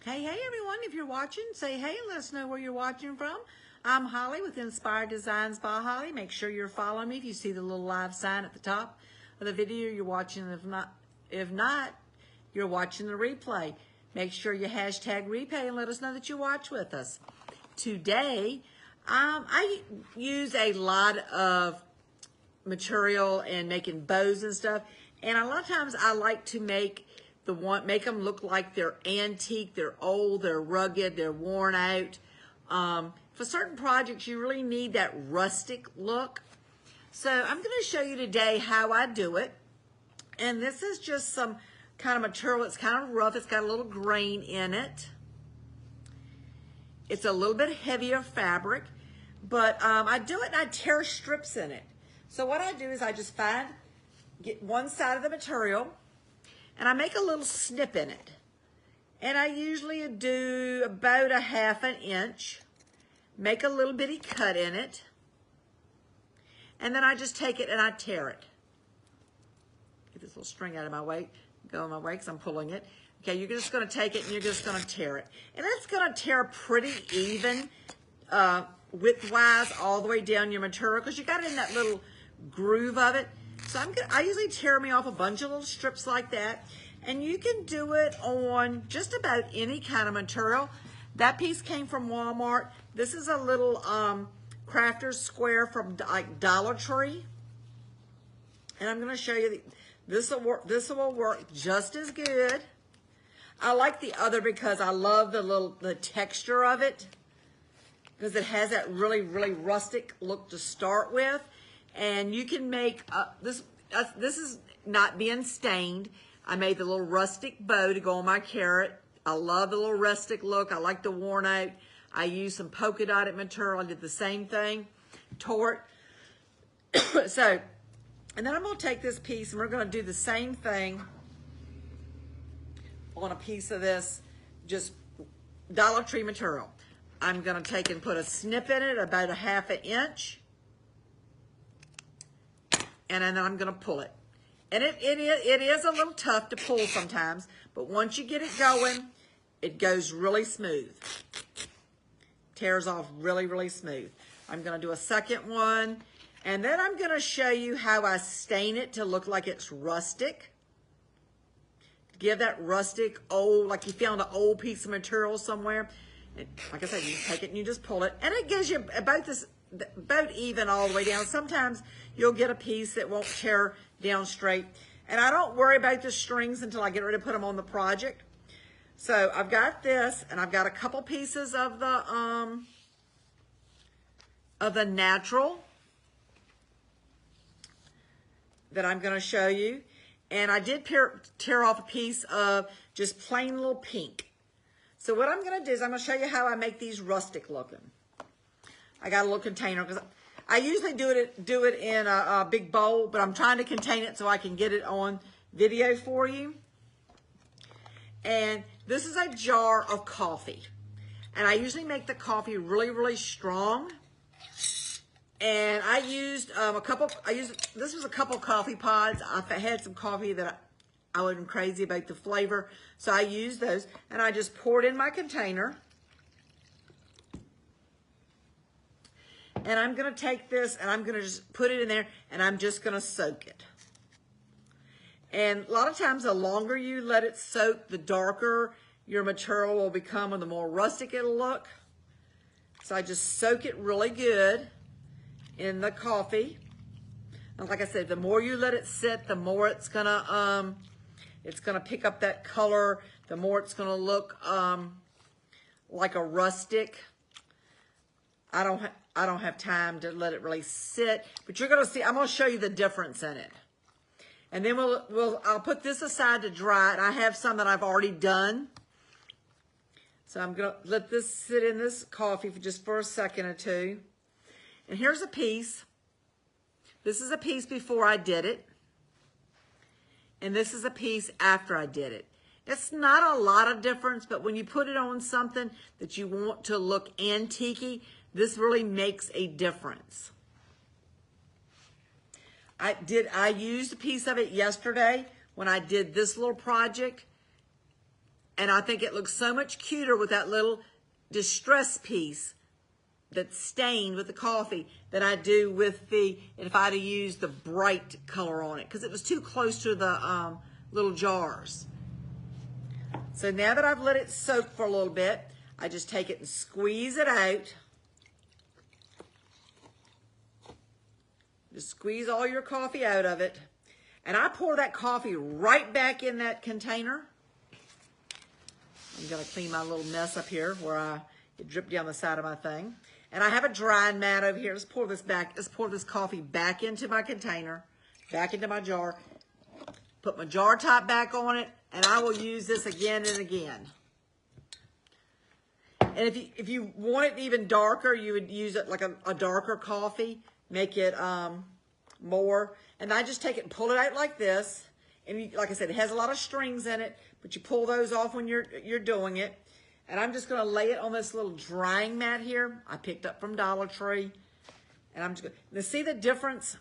Hey everyone, if you're watching, say hey and let us know where you're watching from. I'm Holly with Inspired Designs by Holly. Make sure you're following me. If you see the little live sign at the top of the video, you're watching. If not, you're watching the replay. Make sure you hashtag replay and let us know that you watch with us. Today, I use a lot of material and making bows and stuff, and a lot of times I like to make them look like they're antique, they're old, they're rugged, they're worn out. For certain projects, you really need that rustic look. So I'm going to show you today how I do it. And this is just some kind of material. It's kind of rough. It's got a little grain in it. It's a little bit heavier fabric, but I do it and I tear strips in it. So what I do is I just get one side of the material, and I make a little snip in it. And I usually do about a 1/2 inch, make a little bitty cut in it, and then I just take it and I tear it. Get this little string out of my way, go my way because I'm pulling it. Okay, you're just gonna take it and you're just gonna tear it. And it's gonna tear pretty even width-wise all the way down your material because you got it in that little groove of it. So I usually tear me off a bunch of little strips like that, and you can do it on just about any kind of material. That piece came from Walmart. This is a little crafter's square from like Dollar Tree, and I'm going to show you. This will work just as good. I like the other because I love the texture of it, because it has that really rustic look to start with. And you can make this is not being stained. I made the little rustic bow to go on my carrot. I love the little rustic look. I like the worn out. I used some polka dotted material. I did the same thing, tore it. So, and then I'm going to take this piece and we're going to do the same thing on a piece of this just Dollar Tree material. I'm going to take and put a snip in it about a 1/2 inch. And then I'm going to pull it. And it is a little tough to pull sometimes, but once you get it going, it goes really smooth. Tears off really smooth. I'm going to do a second one, and then I'm going to show you how I stain it to look like it's rustic. Give that rustic old, like you found an old piece of material somewhere. And like I said, you take it and you just pull it, and it gives you about even all the way down. Sometimes you'll get a piece that won't tear down straight. And I don't worry about the strings until I get ready to put them on the project. So I've got this, and I've got a couple pieces of the natural that I'm going to show you. And I did tear off a piece of just plain little pink. So what I'm going to do is I'm going to show you how I make these rustic looking. I got a little container because I usually do it in a big bowl, but I'm trying to contain it so I can get it on video for you. And this is a jar of coffee. And I usually make the coffee really strong. And I used this was a couple coffee pods. I had some coffee that I wasn't crazy about the flavor, so I used those. And I just poured in my container. And I'm going to take this and I'm going to just put it in there and I'm just going to soak it. And a lot of times the longer you let it soak, the darker your material will become and the more rustic it'll look. So I just soak it really good in the coffee. And like I said, the more you let it sit, the more it's going to pick up that color, the more it's going to look like a rustic. I don't have time to let it really sit, but you're going to see, I'm going to show you the difference in it. And then I'll put this aside to dry, and I have some that I've already done. So I'm going to let this sit in this coffee for a second or two. And here's a piece. This is a piece before I did it. And this is a piece after I did it. It's not a lot of difference, but when you put it on something that you want to look antique-y, this really makes a difference. I used a piece of it yesterday when I did this little project, And I think it looks so much cuter with that little distress piece that's stained with the coffee than I do with if I had to use the bright color on it, because it was too close to the little jars. So now that I've let it soak for a little bit, I just take it and squeeze it out. Just squeeze all your coffee out of it. And I pour that coffee right back in that container. I'm gonna clean my little mess up here where it dripped down the side of my thing. And I have a drying mat over here. Let's pour this coffee back into my container, back into my jar. Put my jar top back on it, and I will use this again and again. And if you want it even darker, you would use it like a darker coffee, make it more. And I just take it and pull it out like this. And like I said, it has a lot of strings in it, but you pull those off when you're doing it. And I'm just gonna lay it on this little drying mat here I picked up from Dollar Tree. And I'm just gonna see the difference.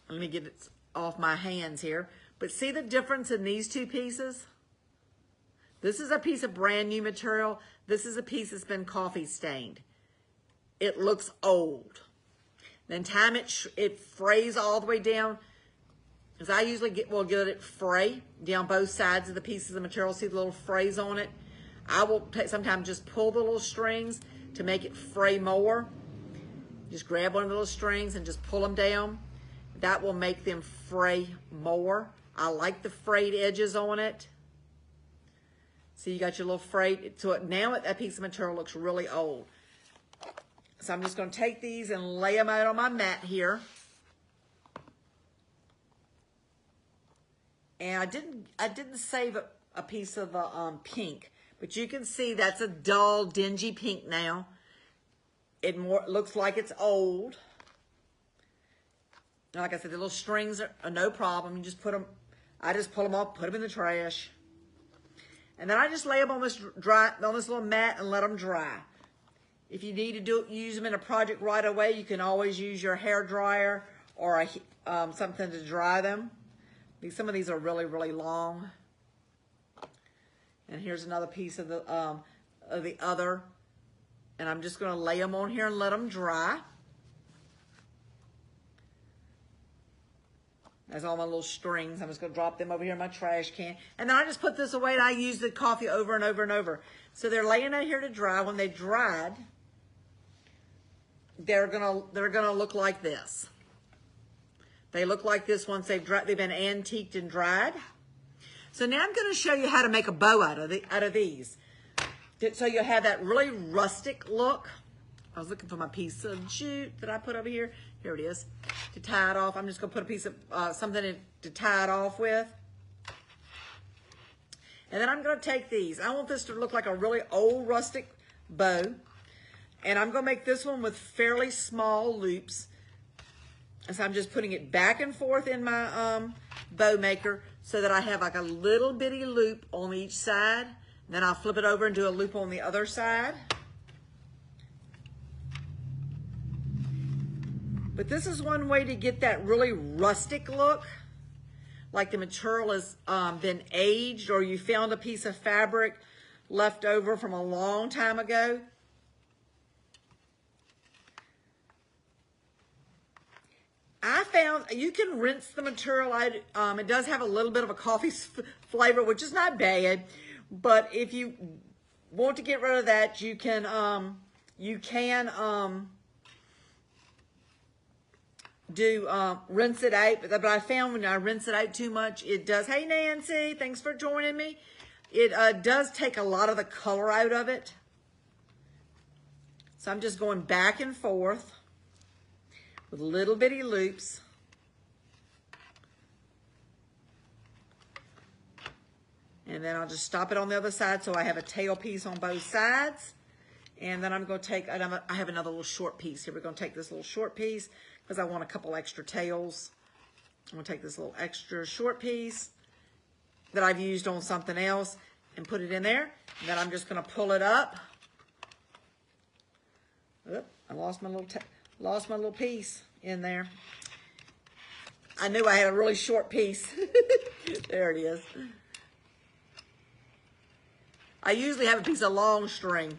Let me get it off my hands here. But see the difference in these two pieces? This is a piece of brand new material. This is a piece that's been coffee stained. It looks old. Then time it frays all the way down. Because I usually get it fray down both sides of the pieces of material. See the little frays on it? I will sometimes just pull the little strings to make it fray more. Just grab one of the little strings and just pull them down. That will make them fray more. I like the frayed edges on it. See, you got your little frayed. So now that piece of material looks really old. So I'm just going to take these and lay them out on my mat here. And I didn't save a piece of pink, but you can see that's a dull, dingy pink now. It looks like it's old. And like I said, the little strings are no problem. You just I just pull them off, put them in the trash. And then I just lay them on this little mat and let them dry. If you need to use them in a project right away, you can always use your hair dryer or something to dry them. Some of these are really, really long. And here's another piece of the other. And I'm just going to lay them on here and let them dry. That's all my little strings. I'm just going to drop them over here in my trash can. And then I just put this away and I use the coffee over and over and over. So they're laying out here to dry. When they dried, they're gonna look like this. They look like this once they've been antiqued and dried. So now I'm going to show you how to make a bow out of these. So you'll have that really rustic look. I was looking for my piece of jute that I put over here. Here it is. To tie it off, I'm just going to put a piece of something to tie it off with. And then I'm going to take these. I want this to look like a really old rustic bow. And I'm going to make this one with fairly small loops. And so I'm just putting it back and forth in my bow maker so that I have like a little bitty loop on each side. Then I'll flip it over and do a loop on the other side. But this is one way to get that really rustic look. Like the material has been aged, or you found a piece of fabric left over from a long time ago. I found you can rinse the material out. It does have a little bit of a coffee flavor, which is not bad. But if you want to get rid of that, you can rinse it out. But I found when I rinse it out too much, it does. Hey Nancy, thanks for joining me. It does take a lot of the color out of it. So I'm just going back and forth with little bitty loops. And then I'll just stop it on the other side so I have a tail piece on both sides. And then I'm going to take, I have another little short piece here. We're going to take this little short piece because I want a couple extra tails. I'm going to take this little extra short piece that I've used on something else and put it in there. And then I'm just going to pull it up. Oop, I lost my little piece in there. I knew I had a really short piece. There it is. I usually have a piece of long string.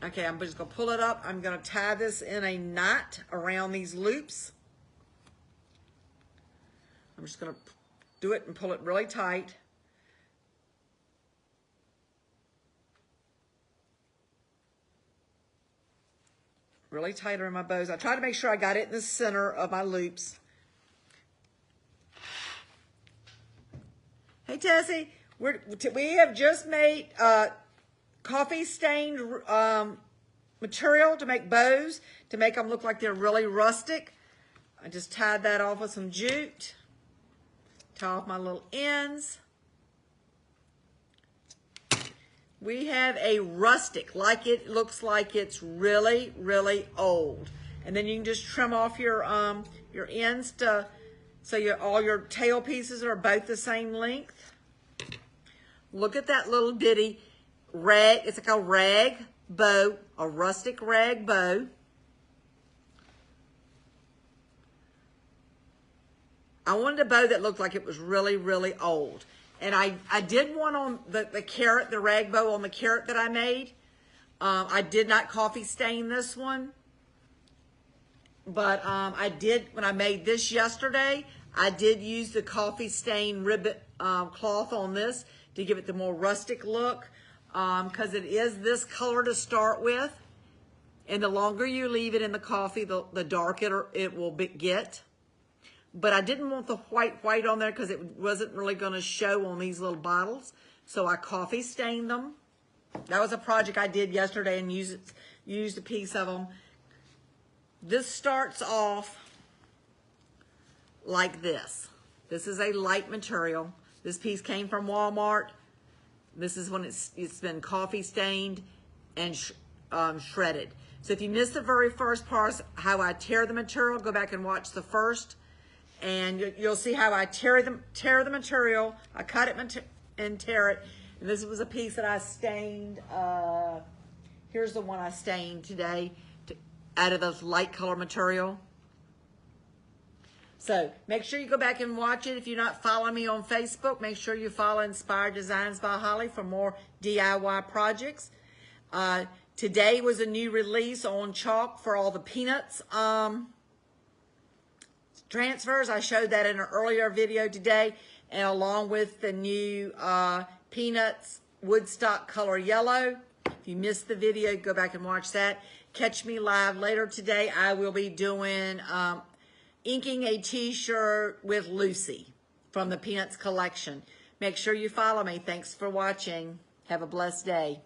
Okay, I'm just gonna pull it up. I'm gonna tie this in a knot around these loops. I'm just gonna do it and pull it really tight. Really tight around my bows. I try to make sure I got it in the center of my loops. Hey Tessie, we have just made coffee stained material to make bows, to make them look like they're really rustic. I just tied that off with some jute. Tie off my little ends. We have a rustic, like it looks like it's really, really old. And then you can just trim off your ends so all your tail pieces are both the same length. Look at that little bitty rag. It's like a rag bow, a rustic rag bow. I wanted a bow that looked like it was really, really old. And I did one on the carrot, the rag bow on the carrot that I made. I did not coffee stain this one. But I did, when I made this yesterday, I did use the coffee stain ribbon cloth on this to give it the more rustic look. Because it is this color to start with. And the longer you leave it in the coffee, the darker it will get. But I didn't want the white on there because it wasn't really going to show on these little bottles. So I coffee stained them. That was a project I did yesterday and used a piece of them. This starts off like this. This is a light material. This piece came from Walmart. This is when it's been coffee stained and shredded. So if you missed the very first part, how I tear the material, go back and watch the first. And you'll see how I tear the material. I cut it and tear it. And this was a piece that I stained. Here's the one I stained today out of this light color material. So make sure you go back and watch it. If you're not following me on Facebook, make sure you follow Inspired Designs by Holly for more DIY projects. Today was a new release on chalk for all the Peanuts transfers. I showed that in an earlier video today, and along with the new Peanuts Woodstock color yellow. If you missed the video, go back and watch that. Catch me live later today. I will be doing inking a t-shirt with Lucy from the Peanuts collection. Make sure you follow me. Thanks for watching. Have a blessed day.